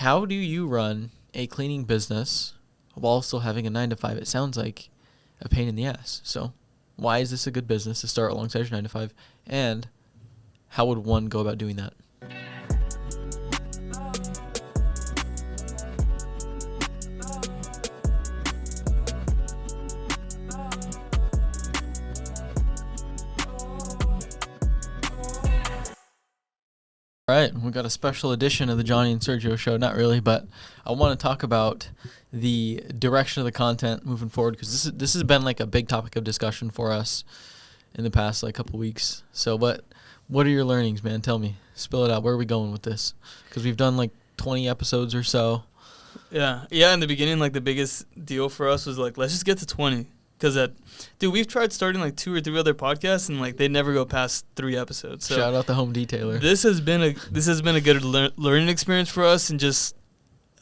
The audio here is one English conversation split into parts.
how do you run a cleaning business while still having a 9-to-5? It sounds like a pain in the ass. So why is this a good business to start alongside your 9-to-5? And how would one go about doing that? All right, we got a special edition of the Johnny and Sergio show. Not really, but I want to talk about the direction of the content moving forward, because this has been like a big topic of discussion for us in the past like couple weeks. So what are your learnings, man? Tell me, spill it out. Where are we going with this? Because we've done like 20 episodes or so. Yeah. In the beginning, like the biggest deal for us was like, let's just get to 20. Because we've tried starting like 2 or 3 other podcasts, and like they never go past 3 episodes. So shout out the Home Detailer. This has been a good learning experience for us, and just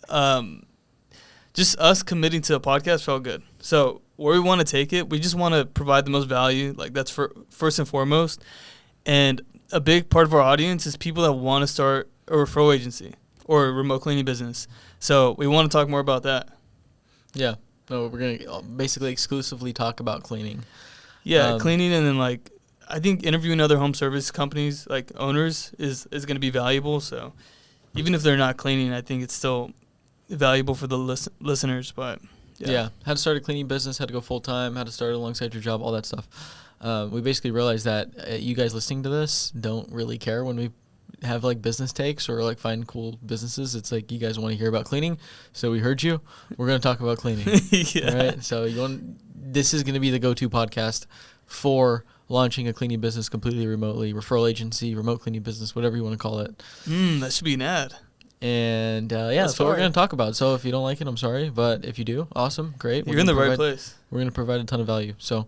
us committing to a podcast felt good. So where we want to take it, we just want to provide the most value. Like that's first and foremost. And a big part of our audience is people that want to start a referral agency or a remote cleaning business. So we want to talk more about that. Yeah. No, we're going to basically exclusively talk about cleaning. Yeah, cleaning, and then like I think interviewing other home service companies, like owners, is going to be valuable. So even if they're not cleaning, I think it's still valuable for the listeners. But yeah, how to start a cleaning business, how to go full time, how to start alongside your job, all that stuff. We basically realized that you guys listening to this don't really care when we have like business takes or like find cool businesses. It's like you guys want to hear about cleaning, so we heard you. We're going to talk about cleaning. Yeah. All right. So this is going to be the go-to podcast for launching a cleaning business completely remotely, referral agency, remote cleaning business, whatever you want to call it. That should be an ad. And that's what we're going to talk about. So if you don't like it, I'm sorry, but if you do, awesome, great. You're in the right place. We're going to provide a ton of value. So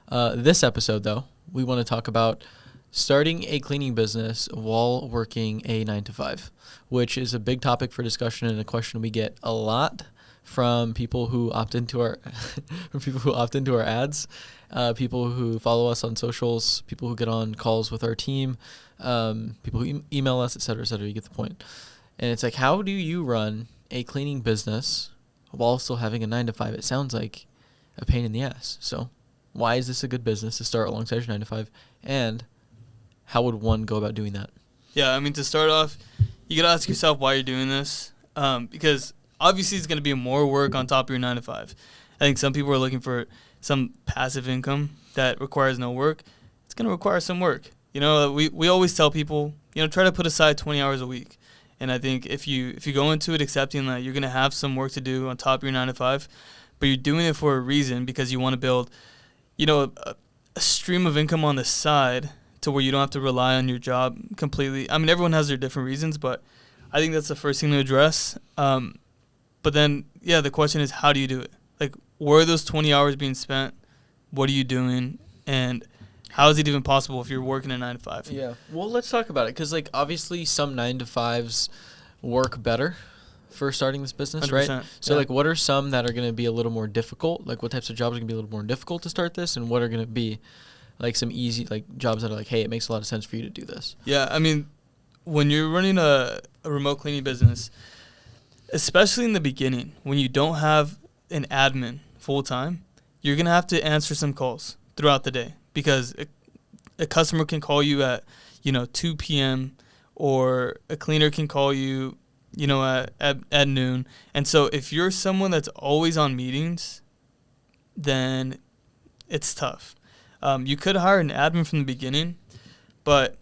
this episode, though, we want to talk about starting a cleaning business while working a 9-to-5, which is a big topic for discussion and a question we get a lot from people who opt into our ads, people who follow us on socials, people who get on calls with our team, people who email us, et cetera, et cetera. You get the point. And it's like, how do you run a cleaning business while still having a 9-to-5? It sounds like a pain in the ass. So why is this a good business to start alongside your 9-to-5? And how would one go about doing that? Yeah, I mean, to start off, you got to ask yourself why you're doing this, because obviously it's going to be more work on top of your 9-to-5. I think some people are looking for some passive income that requires no work. It's going to require some work. You know, we always tell people, try to put aside 20 hours a week. And I think if you go into it accepting that you're going to have some work to do on top of your 9-to-5, but you're doing it for a reason because you want to build, a stream of income on the side to where you don't have to rely on your job completely. I mean, everyone has their different reasons, but I think that's the first thing to address. But then, the question is, how do you do it? Like, where are those 20 hours being spent? What are you doing? And how is it even possible if you're working a 9-to-5? Yeah. Well, let's talk about it, because, like, obviously some 9-to-5s work better for starting this business, 100%, right? So, like, what are some that are going to be a little more difficult? Like, what types of jobs are going to be a little more difficult to start this, and what are going to be like some easy like jobs that are like, hey, it makes a lot of sense for you to do this? Yeah, I mean, when you're running a remote cleaning business, especially in the beginning, when you don't have an admin full time, you're going to have to answer some calls throughout the day, because a customer can call you at, 2 p.m. or a cleaner can call you, at noon. And so if you're someone that's always on meetings, then it's tough. You could hire an admin from the beginning, but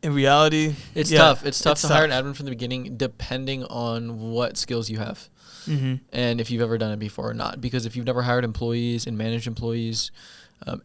in reality, it's tough. It's tough to hire an admin from the beginning, depending on what skills you have, and if you've ever done it before or not. Because if you've never hired employees and managed employees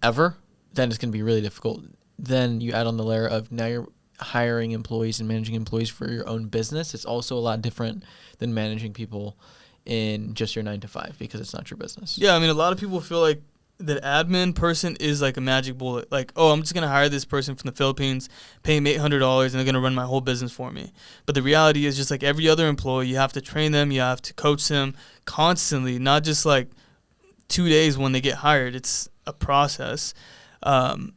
ever, then it's going to be really difficult. Then you add on the layer of now you're hiring employees and managing employees for your own business. It's also a lot different than managing people in just your 9-to-5, because it's not your business. Yeah, I mean, a lot of people feel like the admin person is like a magic bullet. Like, oh, I'm just going to hire this person from the Philippines, pay him $800, and they're going to run my whole business for me. But the reality is, just like every other employee, you have to train them, you have to coach them constantly, not just like 2 days when they get hired. It's a process. And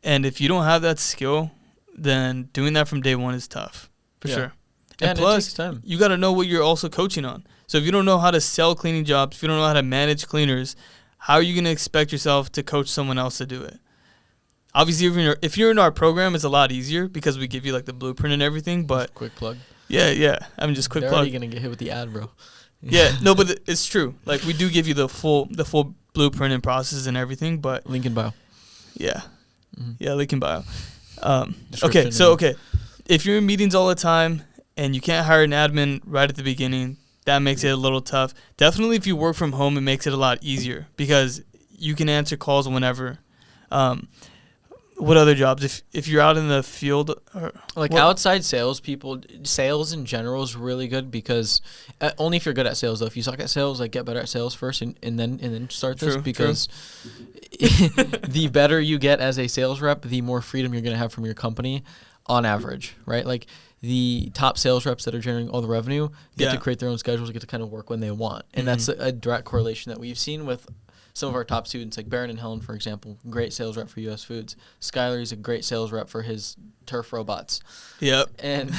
if you don't have that skill, then doing that from day one is tough, for sure. And plus, it takes time. You got to know what you're also coaching on. So if you don't know how to sell cleaning jobs, if you don't know how to manage cleaners, how are you going to expect yourself to coach someone else to do it? Obviously, if you're in our program, it's a lot easier because we give you like the blueprint and everything. But quick plug. Yeah. I mean, just quick plug. They're already gonna get hit with the ad, bro. Yeah, no, but it's true. Like, we do give you the full blueprint and process and everything. But link in bio. Yeah, link in bio. Okay, so if you're in meetings all the time and you can't hire an admin right at the beginning, that makes it a little tough. Definitely, if you work from home, it makes it a lot easier because you can answer calls whenever. What other jobs? If you're out in the field, outside salespeople, sales in general is really good because only if you're good at sales though. If you suck at sales, like get better at sales first and then start this because the better you get as a sales rep, the more freedom you're gonna have from your company, on average, right? Like the top sales reps that are generating all the revenue get to create their own schedules, get to kind of work when they want, and that's a direct correlation that we've seen with some of our top students, like Baron and Helen, for example, great sales rep for US Foods. Skylar's a great sales rep for his turf robots. Yep. And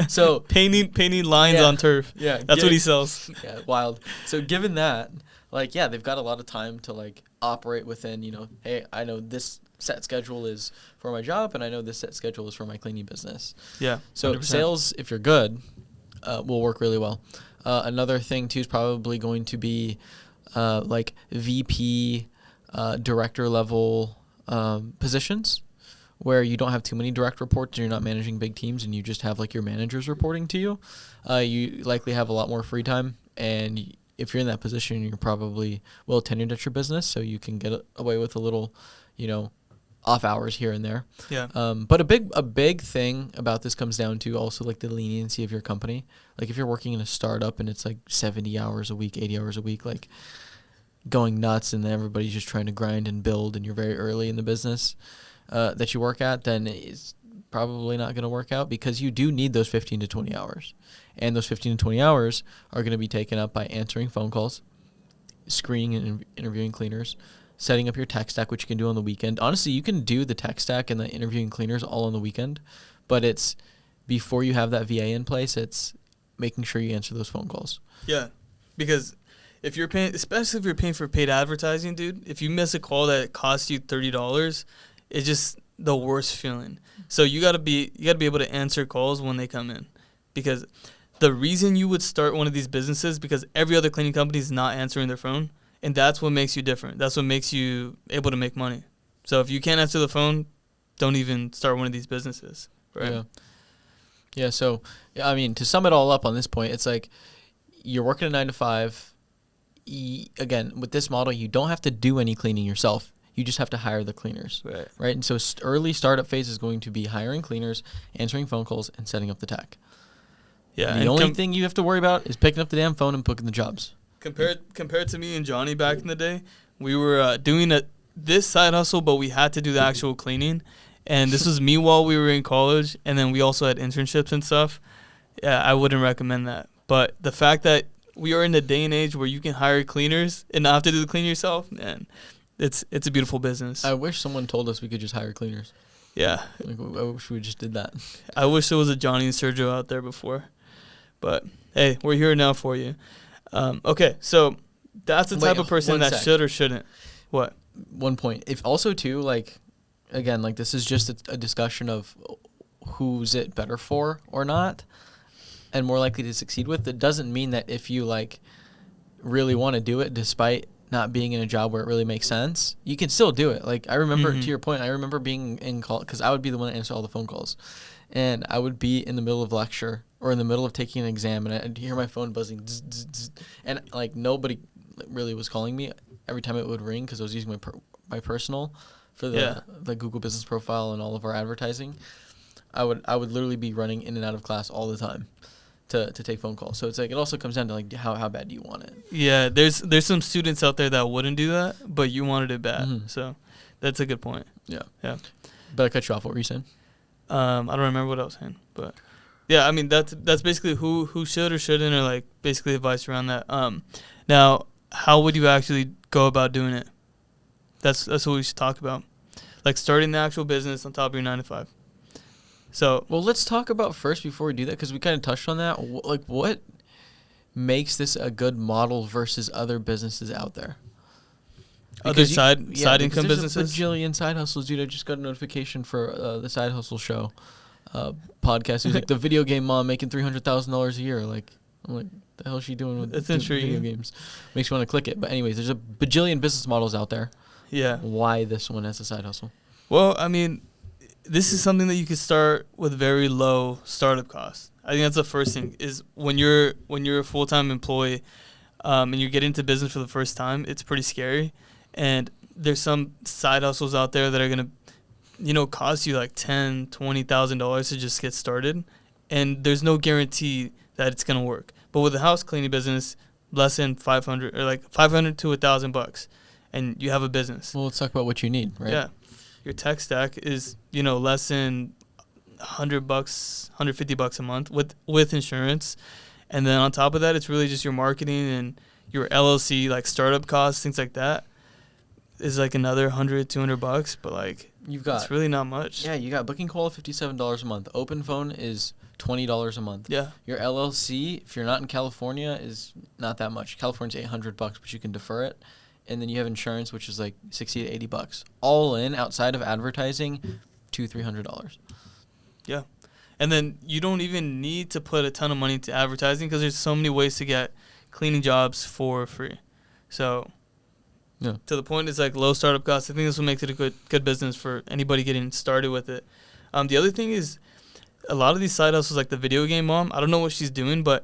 so painting lines on turf. Yeah. That's what he sells. Yeah, wild. So given that, they've got a lot of time to operate within, hey, I know this set schedule is for my job and I know this set schedule is for my cleaning business. Yeah. 100%. So sales, if you're good, will work really well. Another thing too is probably going to be VP, director level positions where you don't have too many direct reports and you're not managing big teams and you just have your managers reporting to you. You likely have a lot more free time, and if you're in that position, you're probably well tenured at your business, so you can get away with a little, off hours here and there. Yeah. But a big thing about this comes down to also the leniency of your company. Like if you're working in a startup and it's 70 hours a week, 80 hours a week, going nuts, and then everybody's just trying to grind and build, and you're very early in the business that you work at, then it's probably not going to work out because you do need those 15 to 20 hours. And those 15 to 20 hours are going to be taken up by answering phone calls, screening and interviewing cleaners, setting up your tech stack, which you can do on the weekend. Honestly, you can do the tech stack and the interviewing cleaners all on the weekend, but it's before you have that VA in place, it's making sure you answer those phone calls. Yeah, because if you're paying, especially if you're paying for paid advertising, dude, if you miss a call that costs you $30, it's just the worst feeling. So you gotta be able to answer calls when they come in, because the reason you would start one of these businesses because every other cleaning company is not answering their phone. And that's what makes you different. That's what makes you able to make money. So if you can't answer the phone, don't even start one of these businesses. Right? Yeah. So, I mean, to sum it all up on this point, it's you're working a 9 to 5. Again, with this model, you don't have to do any cleaning yourself. You just have to hire the cleaners. Right. And so early startup phase is going to be hiring cleaners, answering phone calls, and setting up the tech. Yeah. And the only thing you have to worry about is picking up the damn phone and booking the jobs. Compared to me and Johnny back in the day, we were doing this side hustle, but we had to do the actual cleaning. And this was me while we were in college, and then we also had internships and stuff. Yeah, I wouldn't recommend that. But the fact that we are in the day and age where you can hire cleaners and not have to do the cleaning yourself, man, it's a beautiful business. I wish someone told us we could just hire cleaners. Yeah. I wish we just did that. I wish there was a Johnny and Sergio out there before. But, hey, we're here now for you. Okay, so that's the type of person that should or shouldn't. What? One point. If also, too, again, this is just a discussion of who's it better for or not and more likely to succeed with. It doesn't mean that if you, really want to do it despite not being in a job where it really makes sense, you can still do it. I remember, to your point, I remember being in call because I would be the one to answer all the phone calls. And I would be in the middle of lecture or in the middle of taking an exam, and I'd hear my phone buzzing, zzz, zzz, zzz, and nobody really was calling me. Every time it would ring, because I was using my personal for the Google Business Profile and all of our advertising, I would literally be running in and out of class all the time to take phone calls. So it's it also comes down to how bad do you want it? Yeah, there's some students out there that wouldn't do that, but you wanted it bad. Mm-hmm. So that's a good point. Yeah. But I cut you off. What were you saying? I don't remember what I was saying, but yeah, I mean that's basically who should or shouldn't, or basically advice around that. Now, how would you actually go about doing it? That's what we should talk about. Starting the actual business on top of your 9 to 5. So, well, let's talk about first before we do that, because we kind of touched on that. What makes this a good model versus other businesses out there? Other side income businesses? There's a bajillion side hustles, dude. I just got a notification for the Side Hustle Show podcast. It was like the video game mom making $300,000 a year. Like, I'm like, the hell is she doing with video games? Makes you want to click it. But anyways, there's a bajillion business models out there. Yeah. Why this one as a side hustle? Well, I mean, this is something that you could start with very low startup costs. I think that's the first thing, is when you're a full-time employee and you get into business for the first time, it's pretty scary. And there's some side hustles out there that are going to, cost you like $10,000, $20,000 to just get started. And there's no guarantee that it's going to work. But with a house cleaning business, less than $500 or like $500 to $1,000, and you have a business. Well, let's talk about what you need, right? Yeah. Your tech stack is, less than $100, $150 a month with insurance. And then on top of that, it's really just your marketing and your LLC, like startup costs, things like that, is like another $100, $200, but like it's really not much. Yeah, you got booking call $57 a month. Open phone is $20 a month. Yeah. Your LLC, if you're not in California, is not that much. California's $800, but you can defer it. And then you have insurance, which is like $60 to $80. All in, outside of advertising, $200-$300. Yeah. And then you don't even need to put a ton of money into advertising, because there's so many ways to get cleaning jobs for free. So yeah. To the point, it's like low startup costs. I think this will make it a good business for anybody getting started with it. The other thing is, a lot of these side hustles, like the video game mom, I don't know what she's doing, but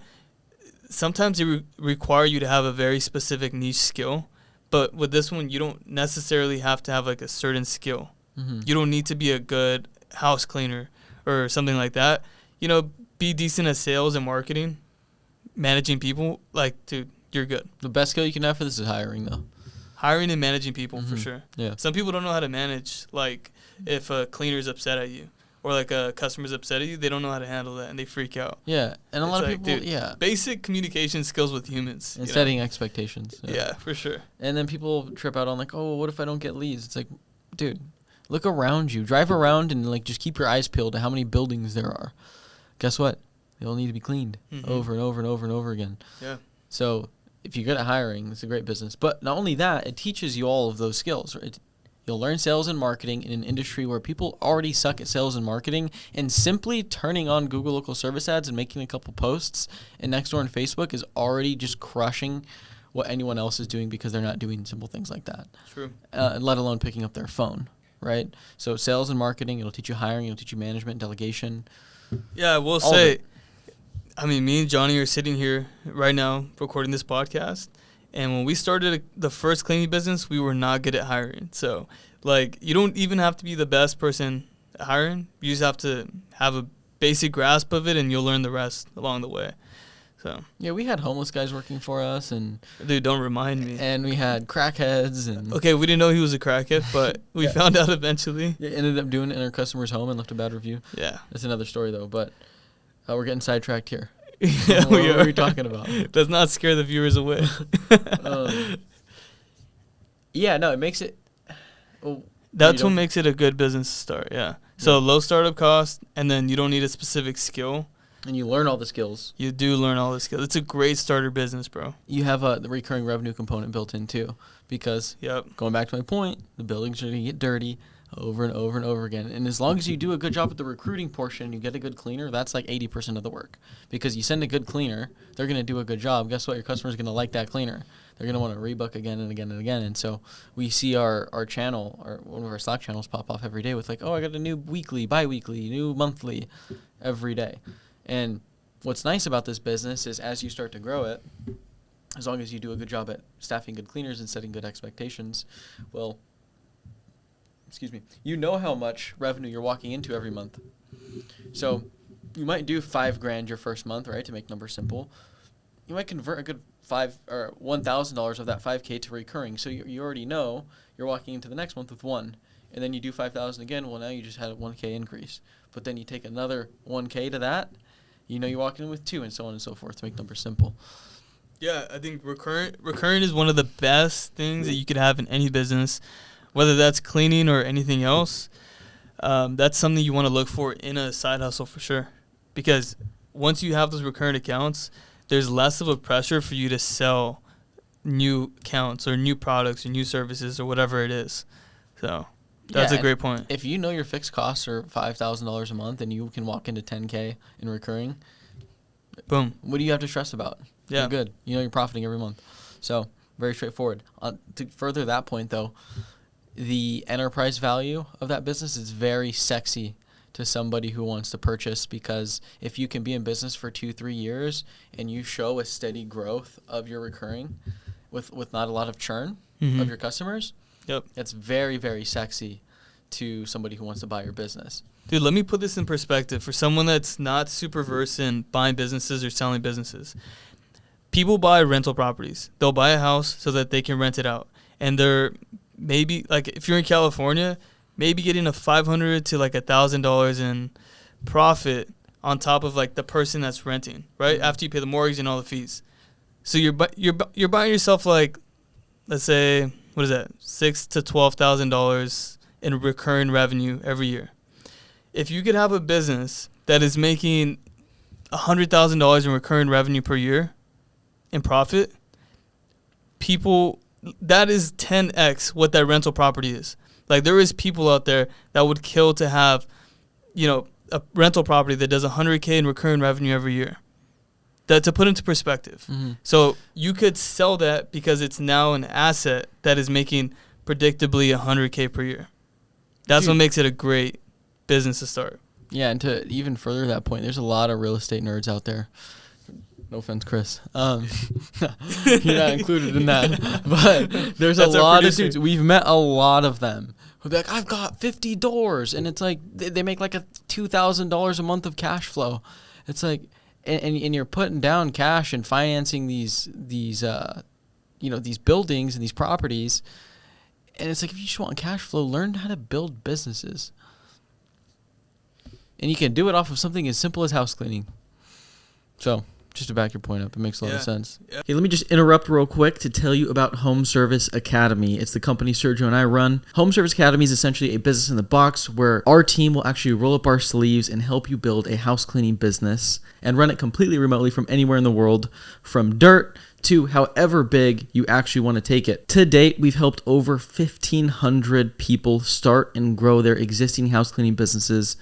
sometimes they require you to have a very specific niche skill. But with this one, you don't necessarily have to have like a certain skill. Mm-hmm. You don't need to be a good house cleaner or something like that. Be decent at sales and marketing, managing people. Like, dude, you're good. The best skill you can have for this is hiring, though. Hiring and managing people, for sure. Yeah. Some people don't know how to manage, like, if a cleaner's upset at you or, like, a customer's upset at you, they don't know how to handle that, and they freak out. Yeah, and a lot of people, dude, basic communication skills with humans. And setting expectations. Yeah, for sure. And then people trip out on, like, oh, what if I don't get leads? It's like, dude, look around you. Drive around and, like, just keep your eyes peeled to how many buildings there are. Guess what? They all need to be cleaned over and over and over and over again. Yeah. So if you're good at hiring, it's a great business. But not only that, it teaches you all of those skills. Right? You'll learn sales and marketing in an industry where people already suck at sales and marketing, and simply turning on Google local service ads and making a couple posts and Nextdoor and Facebook is already just crushing what anyone else is doing, because they're not doing simple things like that. True. Let alone picking up their phone, right? So sales and marketing, it'll teach you hiring, it'll teach you management, delegation. Yeah, I will say, I mean, me and Johnny are sitting here right now recording this podcast, and when we started the first cleaning business, we were not good at hiring. So, like, you don't even have to be the best person at hiring. You just have to have a basic grasp of it, and you'll learn the rest along the way. So yeah, we had homeless guys working for us, and dude, don't remind me. And we had crackheads, and okay, we didn't know he was a crackhead, but we found out eventually. Yeah, ended up doing it in our customer's home and left a bad review. Yeah, that's another story though. But we're getting sidetracked here. Yeah, what are we talking about? Does not scare the viewers away. Yeah, no, it makes it. Well, that's what makes it a good business to start. Yeah. So low startup cost, and then you don't need a specific skill. And you learn all the skills. You do learn all the skills. It's a great starter business, bro. You have the recurring revenue component built in too, because going back to my point, the buildings are going to get dirty over and over and over again. And as long as you do a good job at the recruiting portion, you get a good cleaner, that's like 80% of the work. Because you send a good cleaner, they're going to do a good job. Guess what? Your customer's going to like that cleaner. They're going to want to rebook again and again and again. And so we see our channel, one of our Slack channels pop off every day with like, oh, I got a new weekly, bi-weekly, new monthly every day. And what's nice about this business is as you start to grow it, as long as you do a good job at staffing good cleaners and setting good expectations, well, you know how much revenue you're walking into every month. So you might do $5,000 your first month, right, to make numbers simple. You might convert a good $1,000 of that $5,000 to recurring. So you already know you're walking into the next month with $1,000. And then you do $5,000 again. Well, now you just had a $1,000 increase. But then you take another $1,000 to that. You know you're walking in with $2,000, and so on and so forth, to make numbers simple. Yeah, I think recurring is one of the best things that you could have in any business, whether that's cleaning or anything else. that's something you want to look for in a side hustle for sure. Because once you have those recurring accounts, there's less of a pressure for you to sell new accounts or new products or new services or whatever it is. So that's a great point. If you know your fixed costs are $5,000 a month and you can walk into $10K in recurring, boom. What do you have to stress about? Yeah. You're good. You know you're profiting every month. So very straightforward. To further that point, though, the enterprise value of that business is very sexy to somebody who wants to purchase, because if you can be in business for 2-3 years and you show a steady growth of your recurring with not a lot of churn of your customers, that's very, very sexy to somebody who wants to buy your business. Dude, let me put this in perspective for someone that's not super versed in buying businesses or selling businesses. People buy rental properties. They'll buy a house so that they can rent it out. And they're maybe, like, if you're in California, maybe getting a $500 to like $1,000 in profit on top of like the person that's renting, right? After you pay the mortgage and all the fees. So you're buying yourself like, let's say, what is that? $6,000 to $12,000 in recurring revenue every year. If you could have a business that is making $100,000 in recurring revenue per year in profit, that is 10x what that rental property is. Like, there is people out there that would kill to have, a rental property that does $100K in recurring revenue every year. That, to put into perspective. Mm-hmm. So you could sell that because it's now an asset that is making predictably $100K per year. That's what makes it a great business to start. Yeah, and to even further that point, there's a lot of real estate nerds out there. No offense, Chris. You're not included in that. But there's a lot of dudes. We've met a lot of them who'll be like, I've got 50 doors. And it's like they make like $2,000 a month of cash flow. It's like, and you're putting down cash and financing these buildings and these properties. And it's like, if you just want cash flow, learn how to build businesses. And you can do it off of something as simple as house cleaning. So, just to back your point up, it makes a lot of sense. Yeah. Okay, let me just interrupt real quick to tell you about Home Service Academy. It's the company Sergio and I run. Home Service Academy is essentially a business in the box where our team will actually roll up our sleeves and help you build a house cleaning business and run it completely remotely from anywhere in the world, from dirt to however big you actually want to take it. To date, we've helped over 1,500 people start and grow their existing house cleaning businesses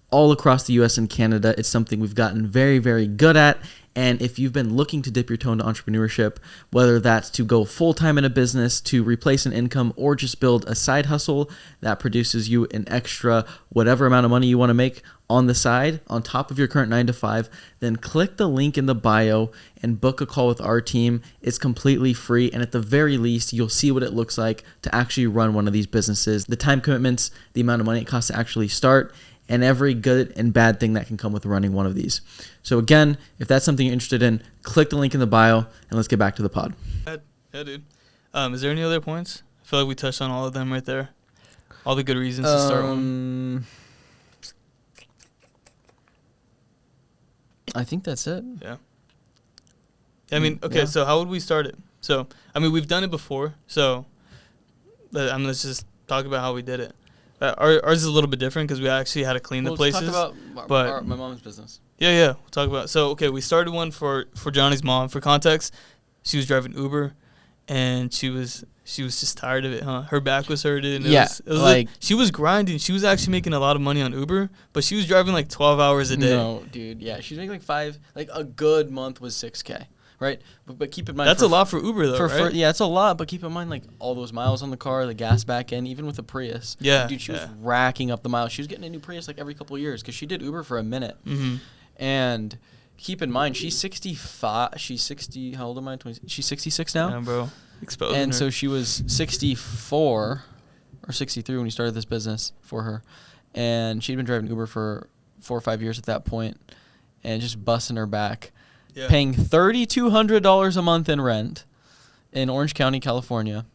all across the US and Canada. It's something we've gotten very, very good at. And if you've been looking to dip your toe into entrepreneurship, whether that's to go full-time in a business, to replace an income, or just build a side hustle that produces you an extra whatever amount of money you want to make on the side, on top of your current 9-to-5, then click the link in the bio and book a call with our team. It's completely free, and at the very least, you'll see what it looks like to actually run one of these businesses, the time commitments, the amount of money it costs to actually start, and every good and bad thing that can come with running one of these. So again, if that's something you're interested in, click the link in the bio, and let's get back to the pod. Yeah, dude. Is there any other points? I feel like we touched on all of them right there. All the good reasons to start one. I think that's it. Yeah. I mean, okay, so how would we start it? So, I mean, we've done it before, so let's just talk about how we did it. Ours is a little bit different because we actually had to clean the places. Talk about my mom's business. Yeah, we'll talk about. So, okay, we started one for Johnny's mom. For context, she was driving Uber, and she was just tired of it, huh? Her back was hurting. It was like she was grinding. She was actually making a lot of money on Uber, but she was driving like 12 hours a day. No, dude, yeah, she was making like 5. Like a good month was $6K. Right, but keep in mind that's a lot for Uber though, right? Yeah, it's a lot, but keep in mind like all those miles on the car, the gas back end, even with a Prius. Yeah, dude, she was racking up the miles. She was getting a new Prius like every couple of years because she did Uber for a minute. Mm-hmm. And keep in mind, she's 65. She's 60. How old am I? 20. She's 66 now. Yeah, bro. Exposing and her. So she was 64 or 63 when we started this business for her, and she'd been driving Uber for 4 or 5 years at that point, and just busting her back. Yeah. Paying $3,200 a month in rent in Orange County, California.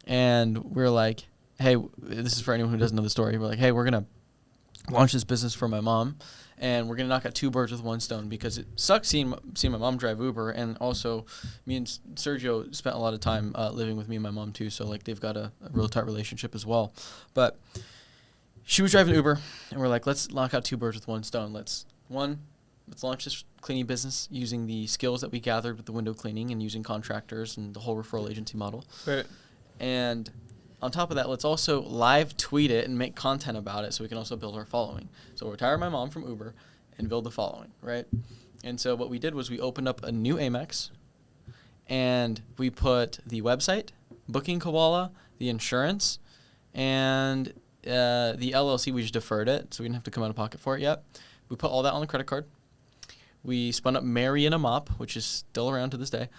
And we're like, hey, this is for anyone who doesn't know the story. We're like, hey, we're going to launch this business for my mom, and we're going to knock out 2 birds with 1 stone because it sucks seeing my mom drive Uber, and also me and Sergio spent a lot of time living with me and my mom too, so like they've got a real tight relationship as well. But she was driving Uber, and we're like, let's knock out two birds with one stone. Let's launch this cleaning business using the skills that we gathered with the window cleaning and using contractors and the whole referral agency model. Right. And on top of that, let's also live tweet it and make content about it so we can also build our following. So retire my mom from Uber and build the following, right? And so what we did was we opened up a new Amex, and we put the website, Booking Koala, the insurance, and the LLC. We just deferred it, so we didn't have to come out of pocket for it yet. We put all that on the credit card. We spun up Mary in a Mop, which is still around to this day,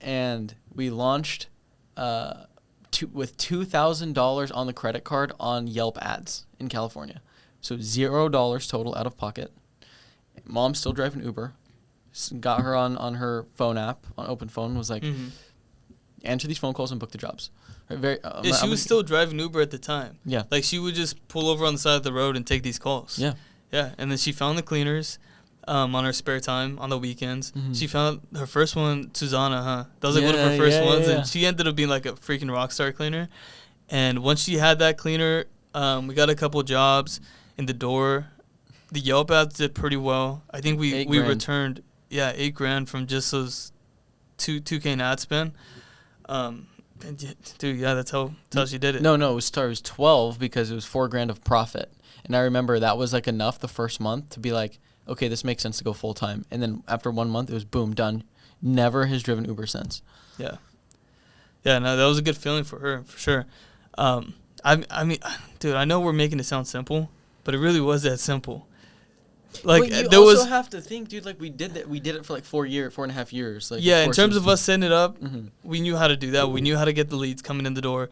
and we launched with $2,000 on the credit card on Yelp ads in California. So $0 total out of pocket. Mom's still driving Uber. Got her on her phone app, on open phone, was like, answer these phone calls and book the jobs. Right, she was still driving Uber at the time. Yeah. Like, she would just pull over on the side of the road and take these calls. Yeah. Yeah, and then she found the cleaners on her spare time on the weekends. She found her first one, Susanna, huh? That was like one of her first ones, and she ended up being like a freaking rock star cleaner. And once she had that cleaner, we got a couple jobs in the door. The Yelp ads did pretty well. I think we returned $8,000 from just those 2K in ad spend. That's how she did it. No, it was 12 because it was $4,000 of profit. And I remember that was like enough the first month to be like, okay, this makes sense to go full time. And then after 1 month, it was boom, done. Never has driven Uber since. Yeah. Yeah, no, that was a good feeling for her, for sure. I mean, dude, I know we're making it sound simple, but it really was that simple. Like, you also have to think, dude. Like, we did it for like 4.5 years. Like, yeah, in terms of us setting it up, we knew how to do that. We knew how to get the leads coming in the door.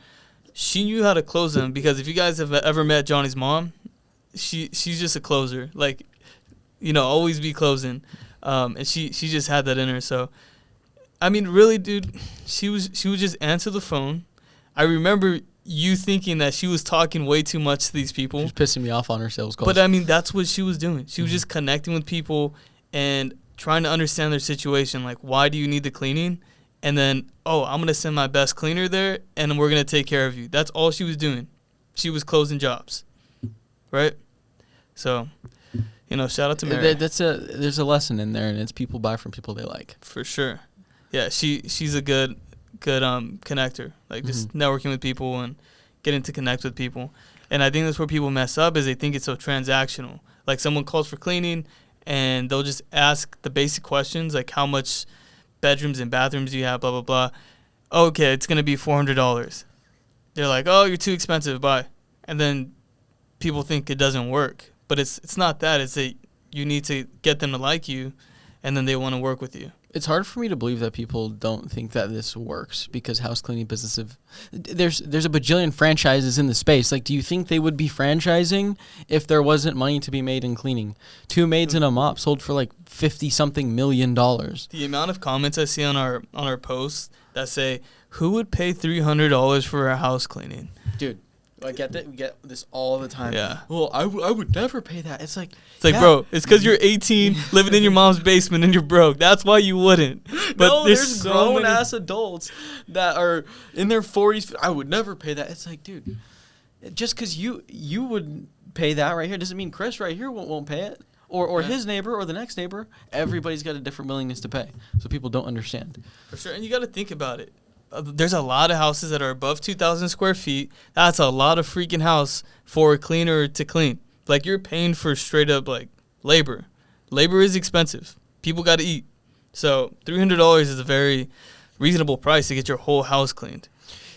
She knew how to close them, because if you guys have ever met Johnny's mom, she's just a closer. Like, always be closing, and she just had that in her. So, I mean, really, dude, she would just answer the phone. I remember you thinking that she was talking way too much to these people. She was pissing me off on her sales calls. But, I mean, that's what she was doing. She was just connecting with people and trying to understand their situation. Like, why do you need the cleaning? And then, I'm going to send my best cleaner there, and we're going to take care of you. That's all she was doing. She was closing jobs. Right? So, shout out to Mary. There's a lesson in there, and it's people buy from people they like. For sure. Yeah, she's a good connector, like just networking with people and getting to connect with people. And I think that's where people mess up, is they think it's so transactional. Like, someone calls for cleaning and they'll just ask the basic questions, like how much bedrooms and bathrooms do you have, blah, blah, blah. Okay, it's going to be $400. They're like, oh, you're too expensive, bye. And then people think it doesn't work. But it's not that. It's that you need to get them to like you, and then they want to work with you. It's hard for me to believe that people don't think that this works, because house cleaning businesses there's a bajillion franchises in the space. Like, do you think they would be franchising if there wasn't money to be made in cleaning? 2 maids and a mop sold for like $50-something million. The amount of comments I see on our posts that say, "Who would pay $300 for a house cleaning?" Dude, I get that. We get this all the time. Yeah. Well, I would never pay that. It's like, bro, it's because you're 18, living in your mom's basement, and you're broke. That's why you wouldn't. But no, there's grown-ass adults that are in their 40s. I would never pay that. It's like, dude, just because you would pay that right here doesn't mean Chris right here won't pay it. Or his neighbor or the next neighbor. Everybody's got a different willingness to pay. So people don't understand. For sure. And you got to think about it. There's a lot of houses that are above 2,000 square feet. That's a lot of freaking house for a cleaner to clean. Like, you're paying for straight up, like, labor. Labor is expensive. People got to eat. So $300 is a very reasonable price to get your whole house cleaned.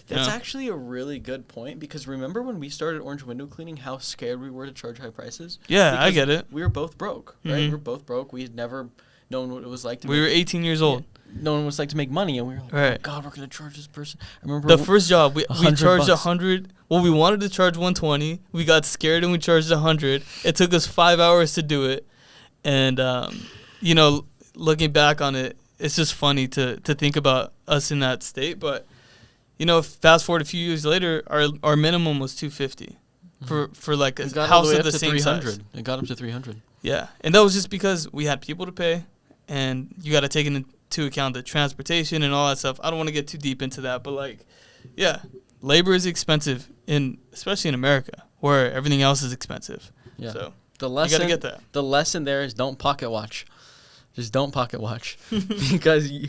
That's actually a really good point, because remember when we started Orange Window Cleaning, how scared we were to charge high prices? Yeah, because I get it. We were both broke, right? We were both broke. We had never known what it was like to We were 18 years old. No one was like to make money, and we were like, right. oh God, we're going to charge this person. I remember the first job, we charged $100. 100. Well, we wanted to charge 120. We got scared and we charged 100. It took us 5 hours to do it. And, looking back on it, it's just funny to think about us in that state. But, fast forward a few years later, our minimum was $250 for like a house of the same size. It got up to $300. Yeah, and that was just because we had people to pay, and you got to take into account the transportation and all that stuff. I don't want to get too deep into that, but labor is expensive especially in America. where everything else is expensive. Yeah. So the lesson, you got to get that. The lesson there is don't pocket watch. Just don't pocket watch. Because you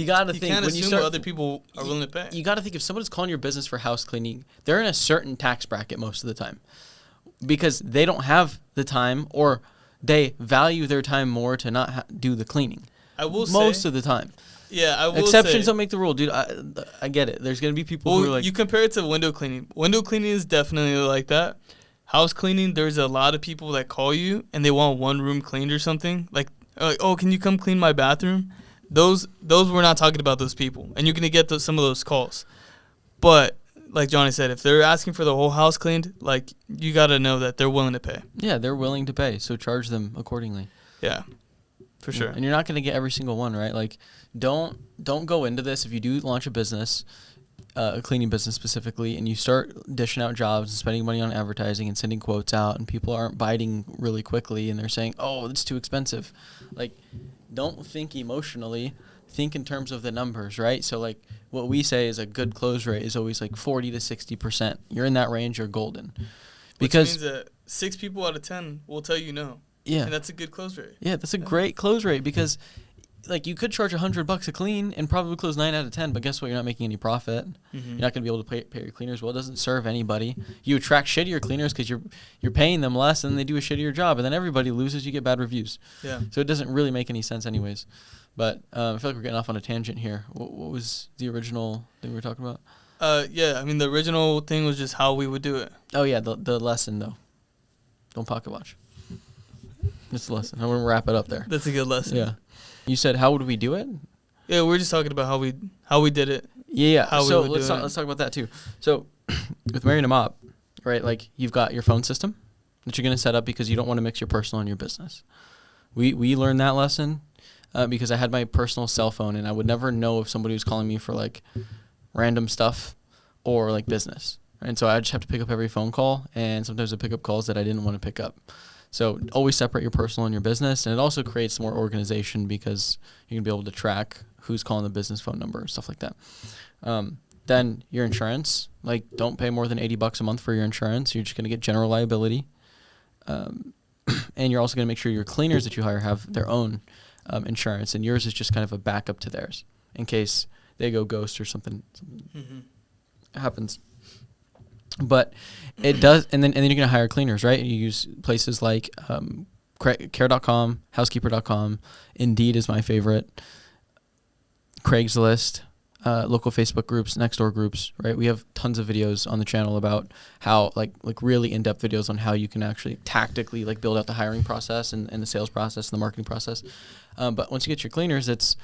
got to think. You can't when assume what other people are willing to pay. You got to think if someone's calling your business for house cleaning, they're in a certain tax bracket most of the time. Because they don't have the time, or they value their time more to not do the cleaning. I will say. Most of the time. Yeah, I will Exceptions say, don't make the rule, dude. I get it. There's going to be people who are like... you compare it to window cleaning. Window cleaning is definitely like that. House cleaning, there's a lot of people that call you and they want one room cleaned or something. Like, oh, can you come clean my bathroom? Those we're not talking about those people. And you're going to get some of those calls. But, like Johnny said, if they're asking for the whole house cleaned, like, you got to know that they're willing to pay. Yeah, they're willing to pay. So charge them accordingly. Yeah. For sure. And you're not going to get every single one, right? Like, don't go into this if you do launch a business, a cleaning business specifically, and you start dishing out jobs and spending money on advertising and sending quotes out, and people aren't biting really quickly and they're saying, oh, it's too expensive. Like, don't think emotionally. Think in terms of the numbers, right? So, like, what we say is a good close rate is always like 40 to 60%. You're in that range, you're golden. Because which means that 6 people out of 10 will tell you no. Yeah. And that's a good close rate. Yeah, that's a great close rate because, like, you could charge $100 a clean and probably close 9 out of 10, but guess what? You're not making any profit. Mm-hmm. You're not going to be able to pay your cleaners well. It doesn't serve anybody. You attract shittier cleaners because you're paying them less and they do a shittier job, and then everybody loses. You get bad reviews. Yeah. So it doesn't really make any sense anyways. But I feel like we're getting off on a tangent here. What was the original thing we were talking about? Yeah, I mean, the original thing was just how we would do it. Oh, yeah, the lesson, though. Don't pocket watch. That's the lesson. I'm going to wrap it up there. That's a good lesson. Yeah. You said, how would we do it? Yeah, we were just talking about how we did it. Yeah. So let's talk about that too. So with Marrying a Mop, right, like you've got your phone system that you're going to set up because you don't want to mix your personal and your business. We learned that lesson because I had my personal cell phone and I would never know if somebody was calling me for like random stuff or like business. And so I just have to pick up every phone call, and sometimes I pick up calls that I didn't want to pick up. So always separate your personal and your business, and it also creates more organization because you can be able to track who's calling the business phone number, stuff like that. Then your insurance, like don't pay more than $80 a month for your insurance. You're just going to get general liability. And you're also going to make sure your cleaners that you hire have their own insurance, and yours is just kind of a backup to theirs in case they go ghost or something happens. But it does, and then you're going to hire cleaners, right? You use places like care.com, housekeeper.com, Indeed is my favorite, Craigslist, local Facebook groups, Nextdoor groups, right? We have tons of videos on the channel about how, like really in-depth videos on how you can actually tactically like build out the hiring process and the sales process and the marketing process. But once you get your cleaners, it's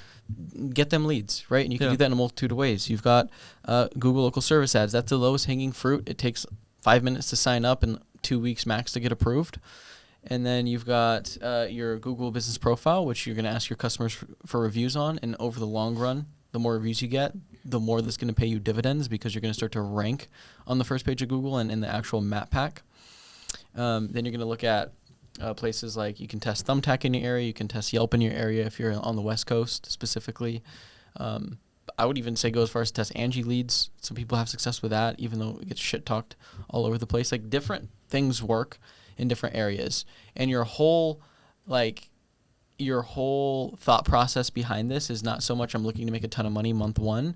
get them leads, right? And you can do that in a multitude of ways. You've got Google local service ads. That's the lowest hanging fruit. It takes 5 minutes to sign up and 2 weeks max to get approved. And then you've got your Google business profile, which you're going to ask your customers for reviews on. And over the long run, the more reviews you get, the more that's going to pay you dividends because you're going to start to rank on the first page of Google and in the actual map pack. Then you're going to look at places like you can test Thumbtack in your area. You can test Yelp in your area if you're on the West Coast specifically. I would even say go as far as to test Angie leads. Some people have success with that, even though it gets shit talked all over the place. Like different things work in different areas, and your whole thought process behind this is not so much I'm looking to make a ton of money month one.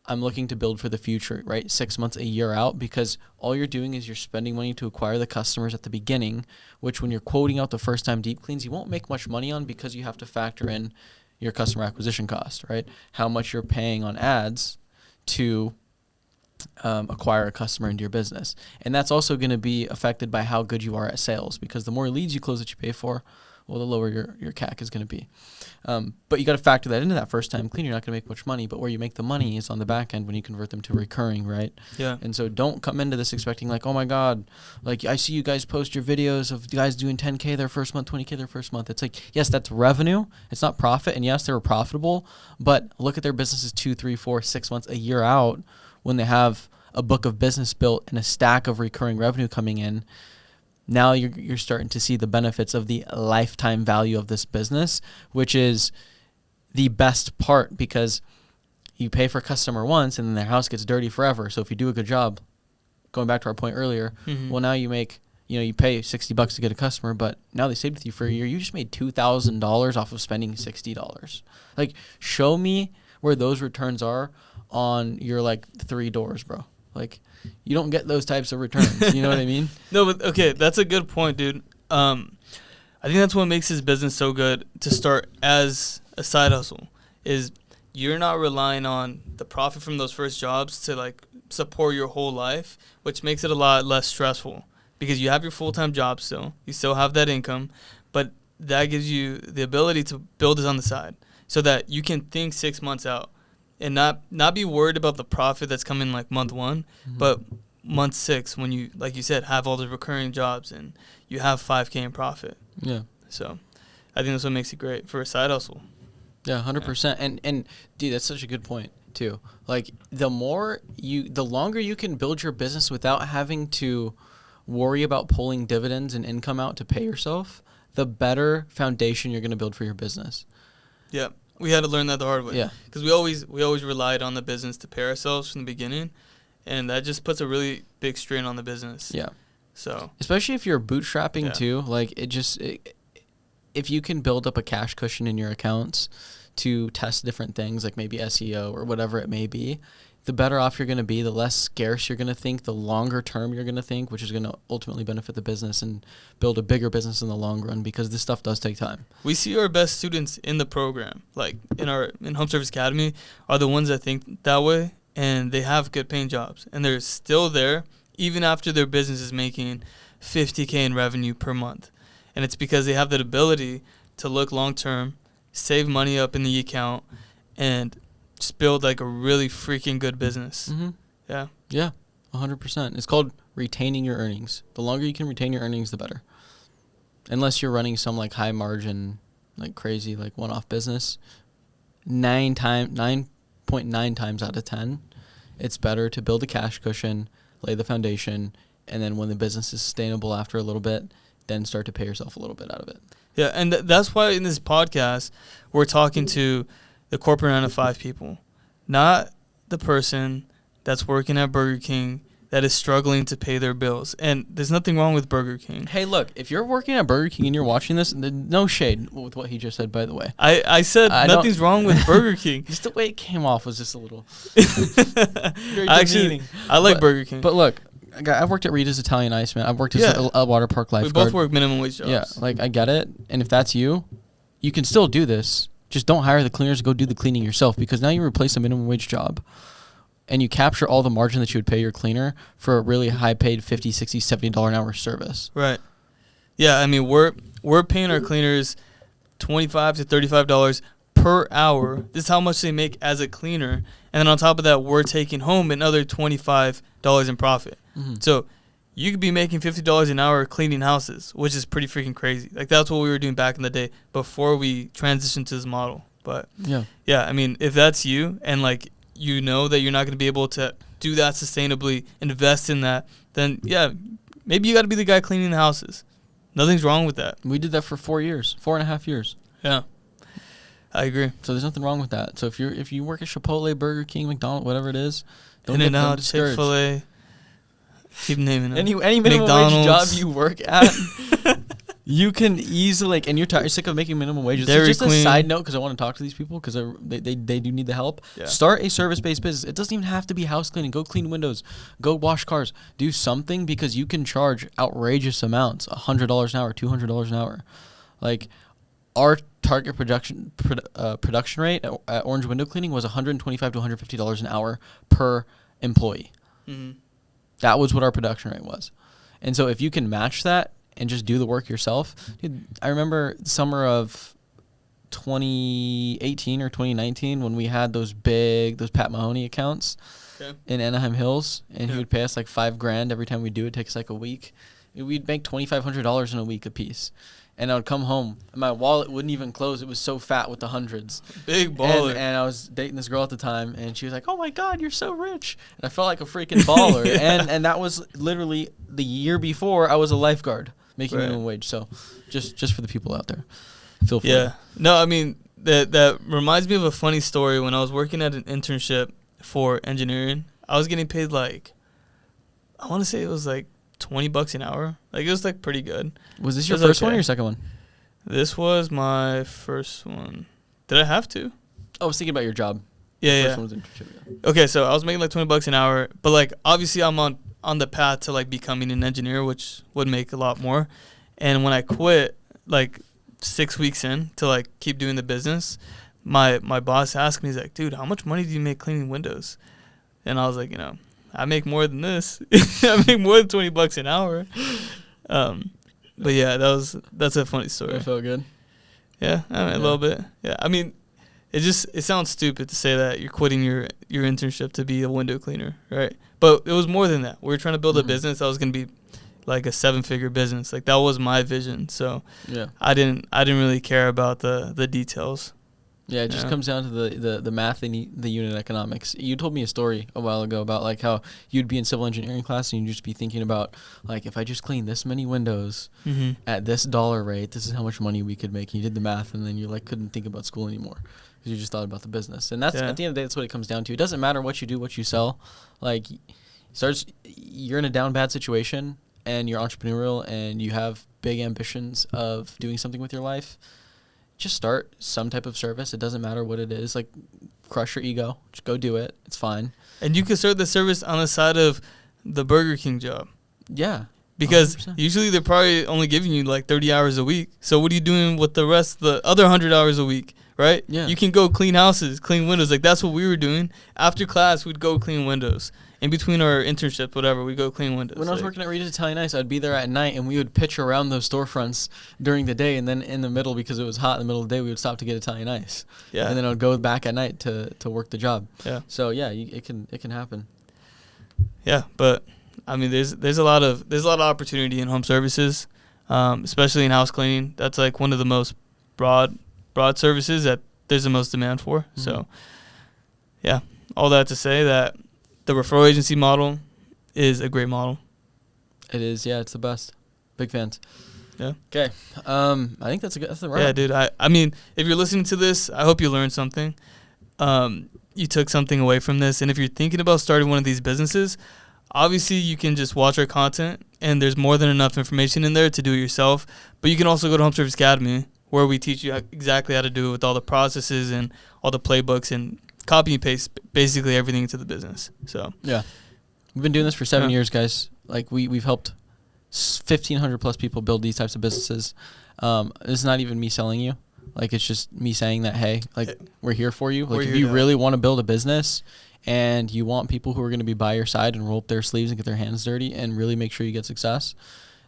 I'm looking to build for the future, right? 6 months, a year out, because all you're doing is you're spending money to acquire the customers at the beginning, which when you're quoting out the first time deep cleans, you won't make much money on because you have to factor in your customer acquisition cost, right? How much you're paying on ads to acquire a customer into your business. And that's also going to be affected by how good you are at sales, because the more leads you close that you pay for, well, the lower your CAC is going to be. But you got to factor that into that first time clean. You're not going to make much money, but where you make the money is on the back end when you convert them to recurring, right? Yeah. And so don't come into this expecting like, oh my God, like I see you guys post your videos of guys doing 10K their first month, 20K their first month. It's like, yes, that's revenue. It's not profit. And yes, they were profitable, but look at their businesses 2, 3, 4, 6 months, a year out when they have a book of business built and a stack of recurring revenue coming in. Now you're starting to see the benefits of the lifetime value of this business, which is the best part because you pay for a customer once and then their house gets dirty forever. So if you do a good job, going back to our point earlier, well, now you make, you pay $60 to get a customer, but now they stayed with you for a year. You just made $2,000 off of spending $60. Like, show me where those returns are on your, like, 3 doors, bro. Like, you don't get those types of returns. You know what I mean? No, but okay, that's a good point, dude. I think that's what makes this business so good to start as a side hustle, is you're not relying on the profit from those first jobs to, like, support your whole life, which makes it a lot less stressful because you have your full-time job still. You still have that income, but that gives you the ability to build this on the side so that you can think 6 months out and not be worried about the profit that's coming, like, month 1, but month 6 when you, like you said, have all the recurring jobs and you have $5K in profit. Yeah. So I think that's what makes it great for a side hustle. Yeah, 100%. And dude, that's such a good point too. Like, the longer you can build your business without having to worry about pulling dividends and income out to pay yourself, the better foundation you're going to build for your business. Yeah. We had to learn that the hard way. Yeah. Because we always relied on the business to pay ourselves from the beginning, and that just puts a really big strain on the business. Yeah. So, especially if you're bootstrapping too, like, if you can build up a cash cushion in your accounts to test different things, like maybe SEO or whatever it may be, the better off you're going to be, the less scarce you're going to think, the longer term you're going to think, which is going to ultimately benefit the business and build a bigger business in the long run, because this stuff does take time. We see our best students in the program, like in Home Service Academy, are the ones that think that way, and they have good paying jobs, and they're still there even after their business is making $50K in revenue per month. And it's because they have that ability to look long term, save money up in the account, and just build, like, a really freaking good business. Yeah. Yeah, 100%. It's called retaining your earnings. The longer you can retain your earnings, the better. Unless you're running some, like, high margin, like, crazy, like, one-off business, 9.9 times out of 10, it's better to build a cash cushion, lay the foundation, and then when the business is sustainable after a little bit, then start to pay yourself a little bit out of it. Yeah, and that's why in this podcast we're talking to the corporate 9-to-5 people, not the person that's working at Burger King that is struggling to pay their bills. And there's nothing wrong with Burger King. Hey, look, if you're working at Burger King and you're watching this, no shade with what he just said, by the way. I said nothing's wrong with Burger King. Just the way it came off was just a little very Actually, I like Burger King. But look, I've worked at Rita's Italian Ice, man. I've worked as a water park lifeguard. We both work minimum wage jobs. Yeah, like, I get it. And if that's you, you can still do this. Just don't hire the cleaners. Go do the cleaning yourself, because now you replace a minimum wage job and you capture all the margin that you would pay your cleaner for a really high paid $50, $60, $70 an hour service. Right. Yeah, I mean, we're paying our cleaners $25 to $35 per hour. This is how much they make as a cleaner. And then on top of that, we're taking home another $25 in profit. So you could be making $50 an hour cleaning houses, which is pretty freaking crazy. Like, that's what we were doing back in the day before we transitioned to this model. But yeah, I mean, if that's you and, like, you know that you're not going to be able to do that sustainably, invest in that, then yeah, maybe you got to be the guy cleaning the houses. Nothing's wrong with that. We did that for 4.5 years. Yeah, I agree. So there's nothing wrong with that. So if you work at Chipotle, Burger King, McDonald's, whatever it is, In-N-Out, Chick-fil-A, keep naming it. Any minimum wage job you work at, you can easily, like, and you're sick of making minimum wages. Dairy just Queen. A side note, because I want to talk to these people, because they do need the help. Yeah. Start a service-based business. It doesn't even have to be house cleaning. Go clean windows. Go wash cars. Do something, because you can charge outrageous amounts, $100 an hour, $200 an hour. Like, our target production rate at Orange Window Cleaning was $125 to $150 an hour per employee. That was what our production rate was. And so if you can match that and just do the work yourself, dude, I remember summer of 2018 or 2019 when we had those Pat Mahoney accounts in Anaheim Hills, and he would pay us like $5,000 every time we do it. It takes like a week. We'd make $2,500 in a week a piece. And I would come home, and my wallet wouldn't even close. It was so fat with the hundreds. Big baller. And I was dating this girl at the time, and she was like, "Oh my God, you're so rich!" And I felt like a freaking baller. and that was literally the year before I was a lifeguard making minimum wage. So, just for the people out there, feel free. Yeah. No, I mean that reminds me of a funny story. When I was working at an internship for engineering, I was getting paid like I want to say it was like $20 an hour. Like, it was like pretty good. Was this your first one or your second one? This was my first one. Did I have to? I was thinking about your job. Yeah, First one was internship, Okay, so I was making like $20 an hour, but like obviously I'm on the path to like becoming an engineer, which would make a lot more. And when I quit, like 6 weeks in to like keep doing the business, my boss asked me, he's like, dude, how much money do you make cleaning windows? And I was like, I make more than this. I make more than $20 an hour. But yeah, that's a funny story. That felt good. Yeah, a little bit. Yeah, I mean, it sounds stupid to say that you're quitting your internship to be a window cleaner, right? But it was more than that. We were trying to build a business that was going to be like a 7-figure business. Like, that was my vision. So yeah, I didn't really care about the details. Yeah, it just comes down to the math and the unit economics. You told me a story a while ago about like how you'd be in civil engineering class and you'd just be thinking about like, if I just clean this many windows at this dollar rate, this is how much money we could make. And you did the math, and then you like couldn't think about school anymore because you just thought about the business. And that's at the end of the day, that's what it comes down to. It doesn't matter what you do, what you sell. Like, you're in a down bad situation and you're entrepreneurial and you have big ambitions of doing something with your life. Just start some type of service. It doesn't matter what it is. Like, crush your ego. Just go do it. It's fine. And you can start the service on the side of the Burger King job. Yeah. Because 100%. Usually they're probably only giving you like 30 hours a week. So what are you doing with the other 100 hours a week, right? Yeah. You can go clean houses, clean windows. Like, that's what we were doing. After class, we'd go clean windows. In between our internships, whatever, we'd go clean windows. When I was working at Rita's Italian Ice, I'd be there at night, and we would pitch around those storefronts during the day, and then in the middle, because it was hot in the middle of the day, we would stop to get Italian Ice. Yeah. And then I would go back at night to work the job. Yeah. So yeah, it can happen. Yeah, but I mean, there's a lot of opportunity in home services, especially in house cleaning. That's like one of the most broad services that there's the most demand for. Mm-hmm. So yeah, all that to say that the referral agency model is a great model. It is, yeah. It's the best. Big fans. Yeah. Okay. I think that's a wrap. Yeah, dude. I mean, if you're listening to this, I hope you learned something. You took something away from this, and if you're thinking about starting one of these businesses, obviously you can just watch our content, and there's more than enough information in there to do it yourself. But you can also go to Home Service Academy, where we teach you exactly how to do it with all the processes and all the playbooks and copy and paste basically everything into the business. So yeah, we've been doing this for 7 years, guys. Like, we've helped 1,500 plus people build these types of businesses. It's not even me selling you. Like, it's just me saying that, hey, like, we're here for you. Like, if you really want to build a business and you want people who are going to be by your side and roll up their sleeves and get their hands dirty and really make sure you get success,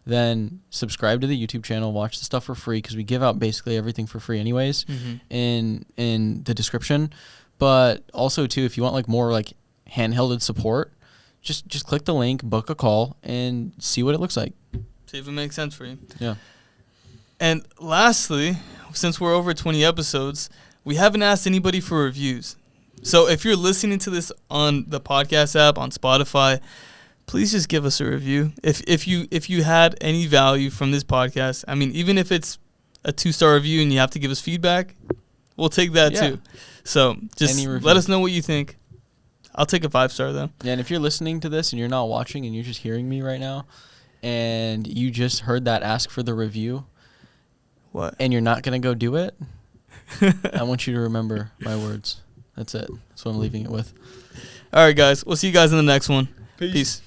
then subscribe to the YouTube channel, watch the stuff for free, because we give out basically everything for free anyways in the description. But also, too, if you want like more like handhelded support, just click the link, book a call, and see what it looks like. See if it makes sense for you. Yeah. And lastly, since we're over 20 episodes, we haven't asked anybody for reviews. So if you're listening to this on the podcast app, on Spotify, please just give us a review. If you had any value from this podcast, I mean, even if it's a 2-star review and you have to give us feedback, we'll take that too. So just let us know what you think. I'll take a 5-star though. Yeah, and if you're listening to this and you're not watching and you're just hearing me right now, and you just heard that ask for the review, what? And you're not gonna go do it, I want you to remember my words. That's it. That's what I'm leaving it with. All right, guys. We'll see you guys in the next one. Peace.